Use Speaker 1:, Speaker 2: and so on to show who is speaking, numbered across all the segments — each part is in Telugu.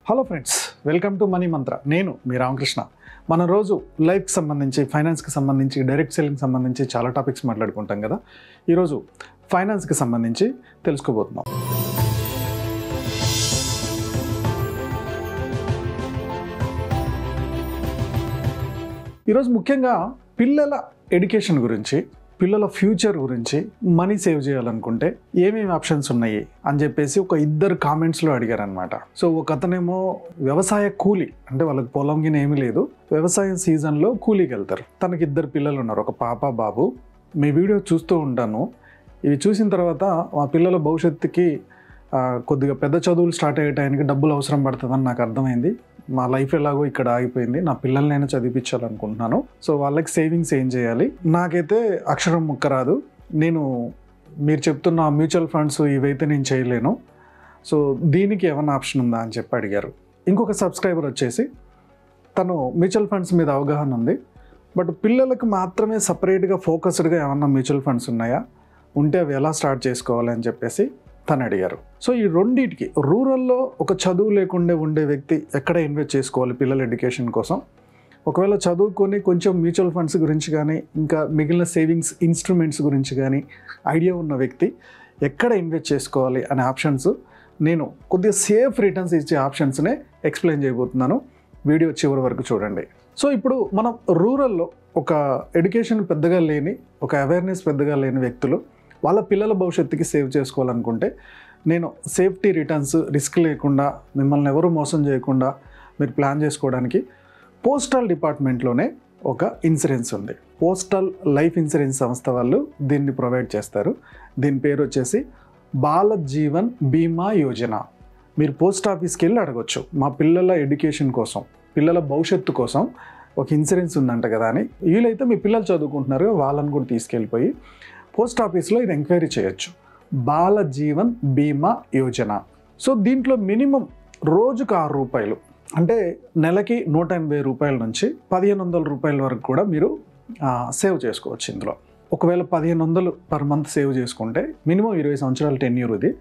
Speaker 1: Hello friends, welcome to money మంత్ర. నేను మీ రామకృష్ణ. మన రోజు లైఫ్కి సంబంధించి, ఫైనాన్స్కి సంబంధించి, డైరెక్ట్ సెల్లింగ్కి సంబంధించి చాలా టాపిక్స్ మాట్లాడుకుంటాం కదా. ఈరోజు ఫైనాన్స్కి సంబంధించి తెలుసుకోబోతున్నాం. ఈరోజు ముఖ్యంగా పిల్లల ఎడ్యుకేషన్ గురించి, పిల్లల ఫ్యూచర్ గురించి మనీ సేవ్ చేయాలనుకుంటే ఏమేమి ఆప్షన్స్ ఉన్నాయి అని చెప్పేసి ఒక ఇద్దరు కామెంట్స్లో అడిగారనమాట. సో ఒక అతనేమో వ్యవసాయ కూలీ, అంటే వాళ్ళకి పొలం గిన ఏమీ లేదు, వ్యవసాయం సీజన్లో కూలీకి వెళ్తారు. తనకి ఇద్దరు పిల్లలు ఉన్నారు, ఒక పాప బాబు. మీ వీడియో చూస్తూ ఉంటాను. ఇవి చూసిన తర్వాత మా పిల్లల భవిష్యత్తుకి కొద్దిగా పెద్ద చదువులు స్టార్ట్ అయ్యే టైంకి డబ్బులు అవసరం పడుతుందని నాకు అర్థమైంది. మా లైఫ్ ఎలాగో ఇక్కడ ఆగిపోయింది, నా పిల్లల్నైనా చదివించాలనుకుంటున్నాను. సో వాళ్ళకి సేవింగ్స్ ఏం చేయాలి? నాకైతే అక్షరం ముక్క రాదు. నేను మీరు చెప్తున్న మ్యూచువల్ ఫండ్స్ ఇవైతే నేను చేయలేను. సో దీనికి ఏమైనా ఆప్షన్ ఉందా అని చెప్పి అడిగారు. ఇంకొక సబ్స్క్రైబర్ వచ్చేసి తను మ్యూచువల్ ఫండ్స్ మీద అవగాహన ఉంది, బట్ పిల్లలకు మాత్రమే సపరేట్గా ఫోకస్డ్గా ఏమన్నా మ్యూచువల్ ఫండ్స్ ఉన్నాయా, ఉంటే అవి ఎలా స్టార్ట్ చేసుకోవాలి అని చెప్పేసి తను అడిగారు. సో ఈ రెండింటికి, రూరల్లో ఒక చదువు లేకుండా ఉండే వ్యక్తి ఎక్కడ ఇన్వెస్ట్ చేసుకోవాలి పిల్లల ఎడ్యుకేషన్ కోసం, ఒకవేళ చదువుకొని కొంచెం మ్యూచువల్ ఫండ్స్ గురించి కానీ ఇంకా మిగిలిన సేవింగ్స్ ఇన్స్ట్రుమెంట్స్ గురించి కానీ ఐడియా ఉన్న వ్యక్తి ఎక్కడ ఇన్వెస్ట్ చేసుకోవాలి అనే ఆప్షన్స్ నేను కొద్దిగా సేఫ్ రిటర్న్స్ ఇచ్చే ఆప్షన్స్నే ఎక్స్ప్లెయిన్ చేయబోతున్నాను. వీడియో చివరి వరకు చూడండి. సో ఇప్పుడు మనం రూరల్లో ఒక ఎడ్యుకేషన్ పెద్దగా లేని, ఒక అవేర్నెస్ పెద్దగా లేని వ్యక్తులు వాళ్ళ పిల్లల భవిష్యత్తుకి సేవ్ చేసుకోవాలనుకుంటే, నేను సేఫ్టీ రిటర్న్స్, రిస్క్ లేకుండా, మిమ్మల్ని ఎవరు మోసం చేయకుండా మీరు ప్లాన్ చేసుకోవడానికి పోస్టల్ డిపార్ట్మెంట్లోనే ఒక ఇన్సూరెన్స్ ఉంది. పోస్టల్ లైఫ్ ఇన్సూరెన్స్ సంస్థ వాళ్ళు దీన్ని ప్రొవైడ్ చేస్తారు. దీని పేరు వచ్చేసి బాల జీవన్ బీమా యోజన. మీరు పోస్ట్ ఆఫీస్కి వెళ్ళి అడగొచ్చు, మా పిల్లల ఎడ్యుకేషన్ కోసం, పిల్లల భవిష్యత్తు కోసం ఒక ఇన్సూరెన్స్ ఉందంట కదా అని. వీలైతే మీ పిల్లలు చదువుకుంటున్నారు, వాళ్ళని కూడా తీసుకెళ్ళిపోయి పోస్ట్ ఆఫీస్లో ఇది ఎంక్వైరీ చేయొచ్చు. బాల జీవన్ బీమా యోజన. సో దీంట్లో మినిమం రోజుకు ₹6, అంటే నెలకి ₹180 నుంచి ₹1500 వరకు కూడా మీరు సేవ్ చేసుకోవచ్చు ఇందులో. ఒకవేళ 1500 పర్ మంత్ సేవ్ చేసుకుంటే మినిమం 20 సంవత్సరాల టెన్యూర్ ఇది.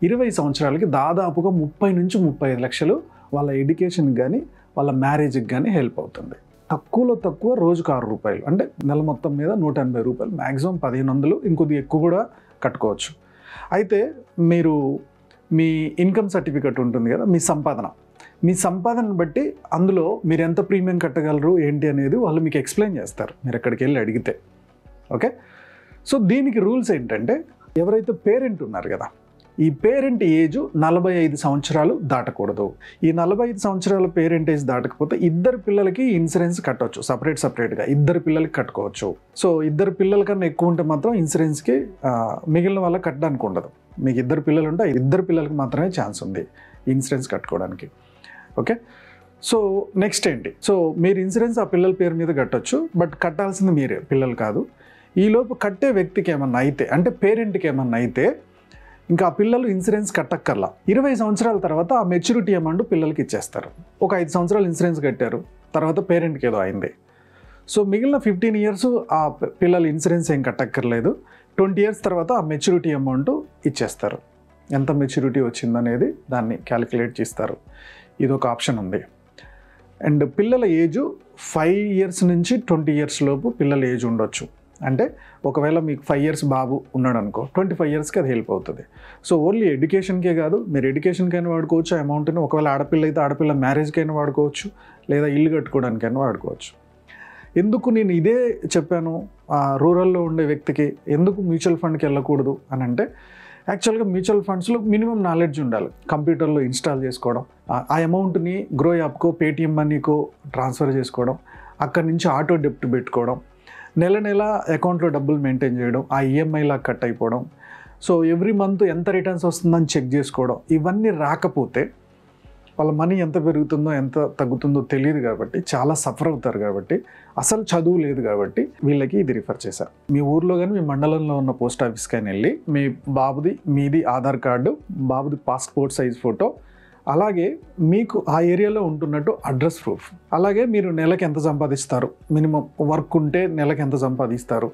Speaker 1: 20 సంవత్సరాలకి దాదాపుగా 30 నుంచి 35 లక్షలు వాళ్ళ ఎడ్యుకేషన్కి కానీ వాళ్ళ మ్యారేజ్కి కానీ హెల్ప్ అవుతుంది. తక్కువలో తక్కువ రోజుకు ₹6, అంటే నెల మొత్తం మీద ₹180, మ్యాక్సిమం 1500, ఇంకొద్దిగా ఎక్కువ కూడా కట్టుకోవచ్చు. అయితే మీరు మీ ఇన్కమ్ సర్టిఫికెట్ ఉంటుంది కదా, మీ సంపాదనను బట్టి అందులో మీరు ఎంత ప్రీమియం కట్టగలరు ఏంటి అనేది వాళ్ళు మీకు ఎక్స్ప్లెయిన్ చేస్తారు మీరు ఎక్కడికి వెళ్ళి అడిగితే. ఓకే, సో దీనికి రూల్స్ ఏంటంటే, ఎవరైతే పేరెంట్ ఉన్నారు కదా, ఈ పేరెంట్ ఏజ్ 45 సంవత్సరాలు దాటకూడదు. ఈ 45 సంవత్సరాల పేరెంట్ ఏజ్ దాటకపోతే ఇద్దరు పిల్లలకి ఇన్సూరెన్స్ కట్టవచ్చు, సపరేట్గా ఇద్దరు పిల్లలకి కట్టుకోవచ్చు. సో ఇద్దరు పిల్లల కన్నా ఎక్కువ ఉంటే మాత్రం ఇన్సూరెన్స్కి మిగిలిన వాళ్ళకి కట్టడానికి ఉండదు. మీకు ఇద్దరు పిల్లలు ఉంటే ఇద్దరు పిల్లలకి మాత్రమే ఛాన్స్ ఉంది ఇన్సూరెన్స్ కట్టుకోవడానికి. ఓకే, సో నెక్స్ట్ ఏంటి? సో మీరు ఇన్సూరెన్స్ ఆ పిల్లల పేరు మీద కట్టొచ్చు, బట్ కట్టాల్సింది మీరే, పిల్లలు కాదు. ఈలోపు కట్టే వ్యక్తికి ఏమన్నా అయితే, అంటే పేరెంట్కి ఏమన్నా అయితే ఇంకా ఆ పిల్లలు ఇన్సూరెన్స్ కట్టక్కర్లా. 20 సంవత్సరాల తర్వాత ఆ మెచ్యూరిటీ అమౌంట్ పిల్లలకి ఇచ్చేస్తారు. ఒక 5 సంవత్సరాలు ఇన్సూరెన్స్ కట్టారు, తర్వాత పేరెంట్కి ఏదో అయింది. సో మిగిలిన 15 ఇయర్స్ ఆ పిల్లలు ఇన్సూరెన్స్ ఏం కట్టక్కర్లేదు. 20 ఇయర్స్ తర్వాత ఆ మెచ్యూరిటీ అమౌంట్ ఇచ్చేస్తారు. ఎంత మెచ్యూరిటీ వచ్చిందనేది దాన్ని క్యాలిక్యులేట్ చేస్తారు. ఇది ఒక ఆప్షన్ ఉంది. అండ్ పిల్లల ఏజు 5 ఇయర్స్ నుంచి 20 ఇయర్స్ లోపు పిల్లల ఏజ్ ఉండొచ్చు. అంటే ఒకవేళ మీకు 5 ఇయర్స్ బాబు ఉన్నాడు అనుకో, 25 ఇయర్స్కి అది హెల్ప్ అవుతుంది. సో ఓన్లీ ఎడ్యుకేషన్కే కాదు, మీరు ఎడ్యుకేషన్కైనా వాడుకోవచ్చు ఆ అమౌంట్ని. ఒకవేళ ఆడపిల్ల అయితే ఆడపిల్ల మ్యారేజ్కైనా వాడుకోవచ్చు, లేదా ఇల్లు కట్టుకోవడానికైనా వాడుకోవచ్చు. ఎందుకు నేను ఇదే చెప్పాను రూరల్లో ఉండే వ్యక్తికి ఎందుకు మ్యూచువల్ ఫండ్కి వెళ్ళకూడదు అని అంటే, యాక్చువల్గా మ్యూచువల్ ఫండ్స్లో మినిమం నాలెడ్జ్ ఉండాలి. కంప్యూటర్లో ఇన్స్టాల్ చేసుకోవడం, ఆ అమౌంట్ని గ్రో యాప్కో, పేటిఎం మనీకో ట్రాన్స్ఫర్ చేసుకోవడం, అక్కడి నుంచి ఆటో డెప్ట్ పెట్టుకోవడం, నెల అకౌంట్లో డబ్బులు మెయింటైన్ చేయడం, ఆ ఈఎంఐలా కట్ అయిపోవడం, సో ఎవ్రీ మంత్ ఎంత రిటర్న్స్ వస్తుందని చెక్ చేసుకోవడం, ఇవన్నీ రాకపోతే వాళ్ళ మనీ ఎంత పెరుగుతుందో ఎంత తగ్గుతుందో తెలియదు కాబట్టి చాలా సఫర్ అవుతారు. కాబట్టి అసలు చదువు లేదు కాబట్టి వీళ్ళకి ఇది రిఫర్ చేశారు. మీ ఊర్లో కానీ మీ మండలంలో ఉన్న పోస్ట్ ఆఫీస్కి కానీ వెళ్ళి మీ బాబుది, మీది ఆధార్ కార్డు, బాబుది పాస్పోర్ట్ సైజ్ ఫోటో, అలాగే మీకు ఆ ఏరియాలో ఉంటున్నట్టు అడ్రస్ ప్రూఫ్, అలాగే మీరు నెలకి ఎంత సంపాదిస్తారు, మినిమం వర్క్ ఉంటే నెలకి ఎంత సంపాదిస్తారు,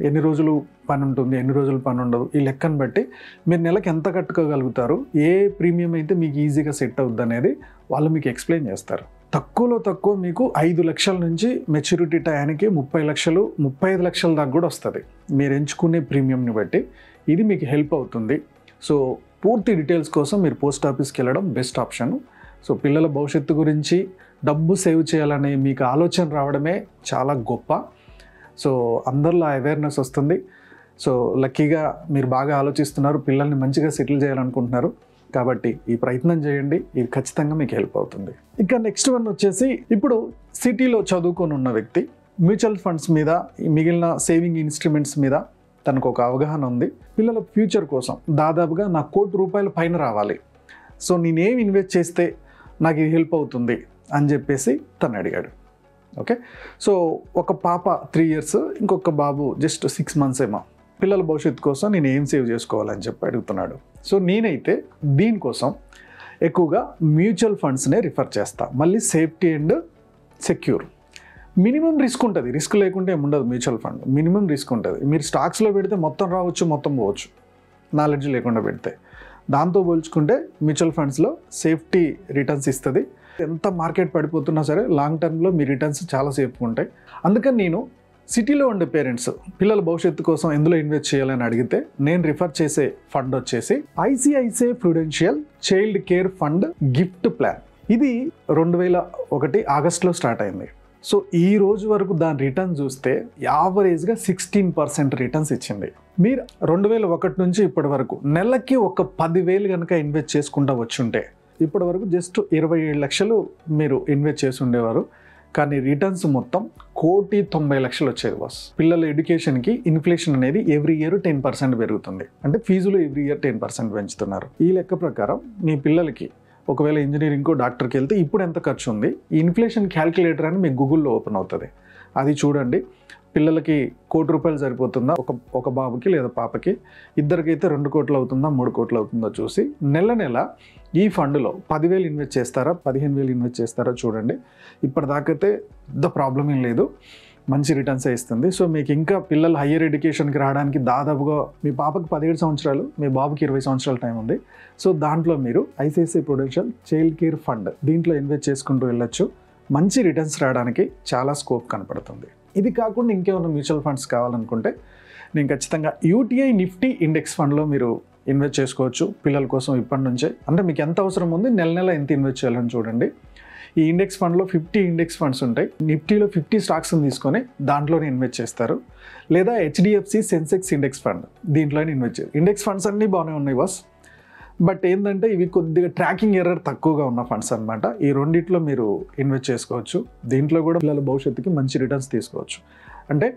Speaker 1: ఎన్ని రోజులు పని ఉంటుంది, ఎన్ని రోజులు పని ఉండదు, ఈ లెక్కను బట్టి మీరు నెలకు ఎంత కట్టుకోగలుగుతారు, ఏ ప్రీమియం అయితే మీకు ఈజీగా సెట్ అవుద్ది అనేది వాళ్ళు మీకు ఎక్స్ప్లెయిన్ చేస్తారు. తక్కువలో తక్కువ మీకు 5 లక్షల నుంచి మెచ్యూరిటీ టయానికి 30 లక్షలు 35 లక్షల దాకా కూడా వస్తుంది మీరు ఎంచుకునే ప్రీమియంని బట్టి. ఇది మీకు హెల్ప్ అవుతుంది. సో పూర్తి డీటెయిల్స్ కోసం మీరు పోస్ట్ ఆఫీస్కి వెళ్ళడం బెస్ట్ ఆప్షన్. సో పిల్లల భవిష్యత్తు గురించి డబ్బు సేవ్ చేయాలనే మీకు ఆలోచన రావడమే చాలా గొప్ప. సో అందరిలో అవేర్నెస్ వస్తుంది. సో లక్కీగా మీరు బాగా ఆలోచిస్తున్నారు, పిల్లల్ని మంచిగా సెటిల్ చేయాలనుకుంటున్నారు. కాబట్టి ఈ ప్రయత్నం చేయండి, ఇది ఖచ్చితంగా మీకు హెల్ప్ అవుతుంది. ఇంకా నెక్స్ట్ వన్ వచ్చేసి, ఇప్పుడు సిటీలో చదువుకొని ఉన్న వ్యక్తి మ్యూచువల్ ఫండ్స్ మీద, మిగిలిన సేవింగ్ ఇన్స్ట్రుమెంట్స్ మీద తనకు ఒక అవగాహన ఉంది. పిల్లల ఫ్యూచర్ కోసం దాదాపుగా నాకు ₹1,00,00,000 పైన రావాలి, సో నేనేం ఇన్వెస్ట్ చేస్తే నాకు ఇది హెల్ప్ అవుతుంది అని చెప్పేసి తను అడిగాడు. ఓకే, సో ఒక పాప 3 years, ఇంకొక బాబు జస్ట్ 6 months ఏమో. పిల్లల భవిష్యత్తు కోసం నేను ఏం సేవ్ చేసుకోవాలని చెప్పి అడుగుతున్నాడు. సో నేనైతే దీనికోసం ఎక్కువగా మ్యూచువల్ ఫండ్స్నే రిఫర్ చేస్తా. మళ్ళీ safety and secure. Minimum risk ఉంటుంది, రిస్క్ లేకుంటే ఏముండదు. మ్యూచువల్ ఫండ్ మినిమం రిస్క్ ఉంటుంది. మీరు స్టాక్స్లో పెడితే మొత్తం రావచ్చు, మొత్తం పోవచ్చు, నాలెడ్జ్ లేకుండా పెడితే. దాంతో పోల్చుకుంటే మ్యూచువల్ ఫండ్స్లో సేఫ్టీ రిటర్న్స్ ఇస్తుంది. ఎంత మార్కెట్ పడిపోతున్నా సరే లాంగ్ టర్మ్లో మీ రిటర్న్స్ చాలా సేఫ్గా ఉంటాయి. అందుకని నేను సిటీలో ఉండే పేరెంట్స్ పిల్లల భవిష్యత్తు కోసం ఎందులో ఇన్వెస్ట్ చేయాలని అడిగితే నేను రిఫర్ చేసే ఫండ్ వచ్చేసి ICICI Prudential child care fund gift plan. ఇది 2001 ఆగస్టులో స్టార్ట్ అయింది. సో ఈ రోజు వరకు దాని రిటర్న్ చూస్తే యావరేజ్గా 16% రిటర్న్స్ ఇచ్చింది. మీరు 2001 నుంచి ఇప్పటి వరకు నెలకి ఒక 10,000 కనుక ఇన్వెస్ట్ చేసుకుంటూ వచ్చుంటే ఇప్పటి వరకు జస్ట్ 27 లక్షలు మీరు ఇన్వెస్ట్ చేసి ఉండేవారు. కానీ రిటర్న్స్ మొత్తం 1,90,00,000 వచ్చేది బాస్. పిల్లల ఎడ్యుకేషన్కి ఇన్ఫ్లేషన్ అనేది ఎవ్రీ ఇయర్ 10% పెరుగుతుంది. అంటే ఫీజులు ఎవ్రీ ఇయర్ 10% పెంచుతున్నారు. ఈ లెక్క ప్రకారం మీ పిల్లలకి ఒకవేళ ఇంజనీరింగ్కో డాక్టర్కి వెళ్తే ఇప్పుడు ఎంత ఖర్చు ఉంది, ఈ ఇన్ఫ్లేషన్ క్యాల్కులేటర్ అని మీకు గూగుల్లో ఓపెన్ అవుతుంది. అది చూడండి. పిల్లలకి ₹1,00,00,000 సరిపోతుందా ఒక బాబుకి లేదా పాపకి, ఇద్దరికైతే 2 కోట్లు అవుతుందా 3 కోట్లు అవుతుందో చూసి నెల నెల ఈ ఫండ్లో 10,000 ఇన్వెస్ట్ చేస్తారా 15,000 ఇన్వెస్ట్ చేస్తారా చూడండి. ఇప్పటిదాకైతే పెద్ద ప్రాబ్లం ఏం లేదు, మంచి రిటర్న్సే ఇస్తుంది. సో మీకు ఇంకా పిల్లలు హయ్యర్ ఎడ్యుకేషన్కి రావడానికి దాదాపుగా మీ పాపకి 17 సంవత్సరాలు, మీ బాబుకి 20 సంవత్సరాల టైం ఉంది. సో దాంట్లో మీరు ICICI Prudential child care fund దీంట్లో ఇన్వెస్ట్ చేసుకుంటూ వెళ్ళొచ్చు. మంచి రిటర్న్స్ రావడానికి చాలా స్కోప్ కనపడుతుంది. ఇది కాకుండా ఇంకేమైనా మ్యూచువల్ ఫండ్స్ కావాలనుకుంటే నేను ఖచ్చితంగా UTI నిఫ్టీ ఇండెక్స్ ఫండ్లో మీరు ఇన్వెస్ట్ చేసుకోవచ్చు పిల్లల కోసం ఇప్పటి నుంచే. అంటే మీకు ఎంత అవసరం ఉంది, నెల నెల ఎంత ఇన్వెస్ట్ చేయాలని చూడండి. ఈ ఇండెక్స్ ఫండ్లో 50 ఇండెక్స్ ఫండ్స్ ఉంటాయి. నిఫ్టీలో 50 స్టాక్స్ని తీసుకొని దాంట్లోనే ఇన్వెస్ట్ చేస్తారు. లేదా HDFC సెన్సెక్స్ ఇండెక్స్ ఫండ్ దీంట్లోనే ఇన్వెస్ట్ చేయాలి. ఇండెక్స్ ఫండ్స్ అన్నీ బాగానే ఉన్నాయి బాస్, బట్ ఏంటంటే ఇవి కొద్దిగా ట్రాకింగ్ ఎర్రర్ తక్కువగా ఉన్న ఫండ్స్ అనమాట. ఈ రెండిట్లో మీరు ఇన్వెస్ట్ చేసుకోవచ్చు. దీంట్లో కూడా పిల్లల భవిష్యత్తుకి మంచి రిటర్న్స్ తీసుకోవచ్చు. అంటే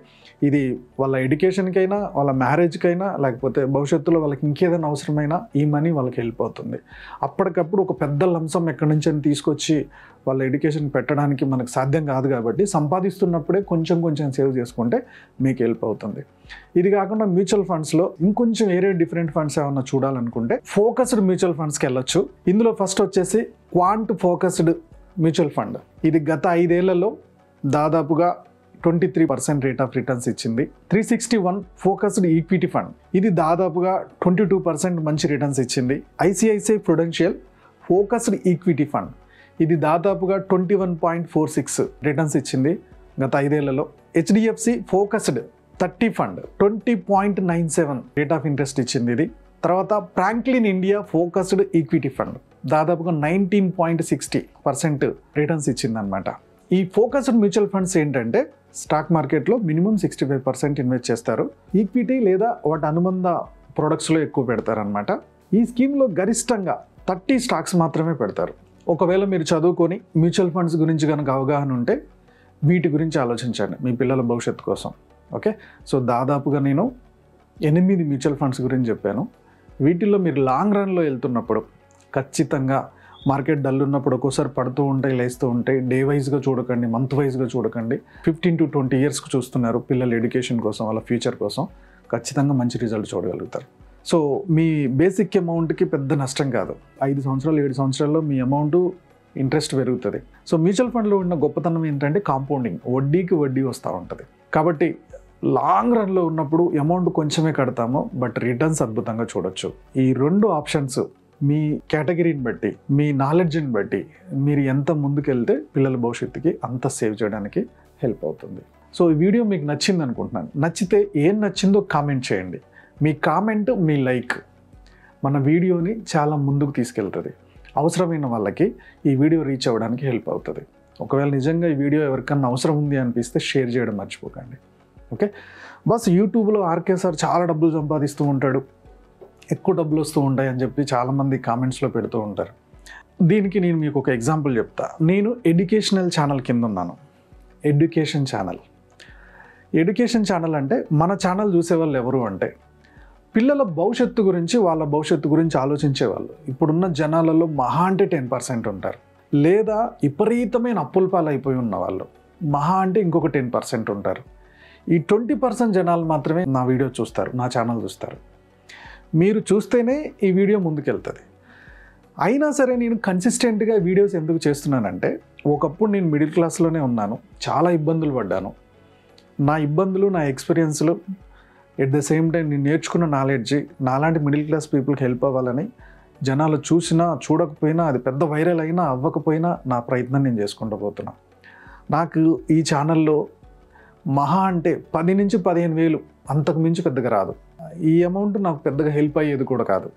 Speaker 1: ఇది వాళ్ళ ఎడ్యుకేషన్కైనా, వాళ్ళ మ్యారేజ్కైనా, లేకపోతే భవిష్యత్తులో వాళ్ళకి ఇంకేదైనా అవసరమైనా ఈ మనీ వాళ్ళకి హెల్ప్ అవుతుంది. అప్పటికప్పుడు ఒక పెద్ద లంసం ఎక్కడి నుంచి అని తీసుకొచ్చి వాళ్ళ ఎడ్యుకేషన్ పెట్టడానికి మనకు సాధ్యం కాదు. కాబట్టి సంపాదిస్తున్నప్పుడే కొంచెం కొంచెం సేవ్ చేసుకుంటే మీకు హెల్ప్ అవుతుంది. ఇది కాకుండా మ్యూచువల్ ఫండ్స్లో ఇంకొంచెం వేరే డిఫరెంట్ ఫండ్స్ ఏమన్నా చూడాలనుకుంటే ఫోకస్డ్ మ్యూచువల్ ఫండ్స్కి వెళ్ళొచ్చు. ఇందులో ఫస్ట్ వచ్చేసి క్వాంట్ ఫోకస్డ్ మ్యూచువల్ ఫండ్. ఇది గత 5 ఏళ్లలో దాదాపుగా 23% రేట్ ఆఫ్ రిటర్న్స్ ఇచ్చింది. 361 ఫోకస్డ్ ఈక్విటీ ఫండ్, ఇది దాదాపుగా 22% మంచి రిటర్న్స్ ఇచ్చింది. ICICI Prudential focused equity fund, ఇది దాదాపుగా 21.46 రిటర్న్స్ ఇచ్చింది గత 5 ఏళ్లలో. HDFC focused 30 fund 20.97 rate of interest ఇచ్చింది ఇది. తర్వాత Franklin India focused equity fund దాదాపుగా 19.60% రిటర్న్స్ ఇచ్చింది అనమాట. ఈ ఫోకస్డ్ మ్యూచువల్ ఫండ్స్ ఏంటంటే స్టాక్ మార్కెట్లో మినిమం 65% ఇన్వెస్ట్ చేస్తారు. ఈక్విటీ లేదా వాటి అనుబంధ ప్రొడక్ట్స్లో ఎక్కువ పెడతారనమాట. ఈ స్కీమ్లో గరిష్టంగా 30 స్టాక్స్ మాత్రమే పెడతారు. ఒకవేళ మీరు చదువుకొని మ్యూచువల్ ఫండ్స్ గురించి కనుక అవగాహన ఉంటే వీటి గురించి ఆలోచించండి మీ పిల్లల భవిష్యత్తు కోసం. ఓకే, సో దాదాపుగా నేను 8 మ్యూచువల్ ఫండ్స్ గురించి చెప్పాను. వీటిల్లో మీరు లాంగ్ రన్లో వెళ్తున్నప్పుడు ఖచ్చితంగా మార్కెట్ డల్ ఉన్నప్పుడు ఒక్కోసారి పడుతూ ఉంటాయి, లేస్తూ ఉంటాయి. డే వైజ్గా చూడకండి, మంత్ వైజ్గా చూడకండి. 15 to 20 ఇయర్స్కి చూస్తున్నారు పిల్లల ఎడ్యుకేషన్ కోసం, వాళ్ళ ఫ్యూచర్ కోసం, ఖచ్చితంగా మంచి రిజల్ట్ చూడగలుగుతారు. సో మీ బేసిక్ అమౌంట్కి పెద్ద నష్టం కాదు. 5 సంవత్సరాలు 7 సంవత్సరాల్లో మీ అమౌంట్ ఇంట్రెస్ట్ పెరుగుతుంది. సో మ్యూచువల్ ఫండ్లో ఉన్న గొప్పతనం ఏంటంటే కాంపౌండింగ్, వడ్డీకి వడ్డీ వస్తూ ఉంటుంది. కాబట్టి లాంగ్ రన్లో ఉన్నప్పుడు అమౌంట్ కొంచెమే కడతాము, బట్ రిటర్న్స్ అద్భుతంగా చూడొచ్చు. ఈ 2 ఆప్షన్స్ మీ కేటగిరీని బట్టి, మీ నాలెడ్జ్ని బట్టి మీరు ఎంత ముందుకెళ్తే పిల్లల భవిష్యత్తుకి అంత సేవ్ చేయడానికి హెల్ప్ అవుతుంది. సో ఈ వీడియో మీకు నచ్చింది అనుకుంటున్నాను. నచ్చితే ఏం నచ్చిందో కామెంట్ చేయండి. మీ కామెంట్, మీ లైక్ మన వీడియోని చాలా ముందుకు తీసుకెళ్తుంది. అవసరమైన వాళ్ళకి ఈ వీడియో రీచ్ అవ్వడానికి హెల్ప్ అవుతుంది. ఒకవేళ నిజంగా ఈ వీడియో ఎవరికన్నా అవసరం ఉంది అనిపిస్తే షేర్ చేయడం మర్చిపోకండి. ఓకే, బస్ యూట్యూబ్లో ఆర్కే సార్ చాలా డబ్బులు సంపాదిస్తూ ఉంటాడు, ఎక్కువ డబ్బులు వస్తూ ఉంటాయి అని చెప్పి చాలామంది కామెంట్స్లో పెడుతూ ఉంటారు. దీనికి నేను మీకు ఒక ఎగ్జాంపుల్ చెప్తా. నేను ఎడ్యుకేషనల్ ఛానల్ కింద ఉన్నాను. ఎడ్యుకేషన్ ఛానల్ అంటే మన ఛానల్ చూసేవాళ్ళు ఎవరు అంటే పిల్లల భవిష్యత్తు గురించి, వాళ్ళ భవిష్యత్తు గురించి ఆలోచించేవాళ్ళు. ఇప్పుడున్న జనాలలో మహా అంటే 10% ఉంటారు, లేదా విపరీతమైన అప్పుల పాలైపోయి ఉన్న వాళ్ళు మహా అంటే ఇంకొక 10% ఉంటారు. ఈ 20% జనాలు మాత్రమే నా వీడియో చూస్తారు, నా ఛానల్ చూస్తారు. మీరు చూస్తేనే ఈ వీడియో ముందుకెళ్తుంది. అయినా సరే నేను కన్సిస్టెంట్గా వీడియోస్ ఎందుకు చేస్తున్నానంటే, ఒకప్పుడు నేను మిడిల్ క్లాస్లోనే ఉన్నాను, చాలా ఇబ్బందులు పడ్డాను. నా ఇబ్బందులు, నా ఎక్స్పీరియన్స్లు, ఎట్ ద సేమ్ టైం నేను నేర్చుకున్న నాలెడ్జ్ నాలాంటి మిడిల్ క్లాస్ పీపుల్కి హెల్ప్ అవ్వాలని జనాలు చూసినా చూడకపోయినా, అది పెద్ద వైరల్ అయినా అవ్వకపోయినా నా ప్రయత్నం నేను చేసుకుంటూ పోతున్నా. నాకు ఈ ఛానల్లో మహా అంటే 10 నుంచి 15,000, అంతకు మించి పెద్దగా రాదు. ఈ అమౌంట్ నాకు పెద్దగా హెల్ప్ అయ్యేది కూడా కాదు.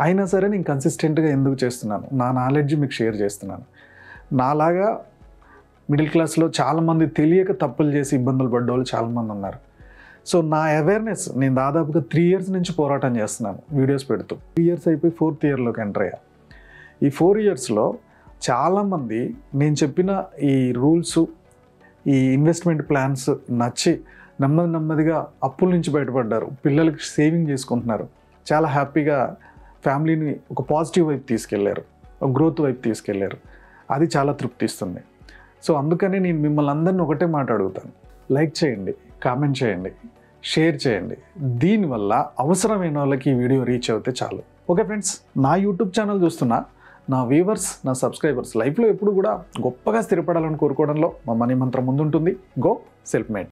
Speaker 1: అయినా సరే నేను కన్సిస్టెంట్గా ఎందుకు చేస్తున్నాను, నా నాలెడ్జ్ మీకు షేర్ చేస్తున్నాను. నాలాగా మిడిల్ క్లాస్లో చాలామంది తెలియక తప్పులు చేసి ఇబ్బందులు పడ్డవాళ్ళు చాలామంది ఉన్నారు. సో నా అవేర్నెస్, నేను దాదాపుగా 3 years నుంచి పోరాటం చేస్తున్నాను వీడియోస్ పెడుతూ. 3 years అయిపోయి 4th yearలోకి ఎంటర్ అయ్యా. ఈ 4 yearsలో చాలామంది నేను చెప్పిన ఈ రూల్స్, ఈ ఇన్వెస్ట్మెంట్ ప్లాన్స్ నచ్చి నెమ్మదిగా అప్పుల నుంచి బయటపడ్డారు, పిల్లలకి సేవింగ్ చేసుకుంటున్నారు, చాలా హ్యాపీగా ఫ్యామిలీని ఒక పాజిటివ్ వైపు తీసుకెళ్లారు, ఒక గ్రోత్ వైపు తీసుకెళ్లారు. అది చాలా తృప్తిస్తుంది. సో అందుకని నేను మిమ్మల్ని అందరినీ ఒకటే మాట అడుగుతాను, లైక్ చేయండి, కామెంట్ చేయండి, షేర్ చేయండి. దీనివల్ల అవసరమైన వాళ్ళకి ఈ వీడియో రీచ్ అవుతే చాలు. ఓకే ఫ్రెండ్స్, నా యూట్యూబ్ ఛానల్ చూస్తున్న నా వ్యూవర్స్, నా సబ్స్క్రైబర్స్ లైఫ్లో ఎప్పుడు కూడా గొప్పగా స్థిరపడాలని కోరుకోవడంలో మా మనీ మంత్రం ముందుంటుంది. Go self made.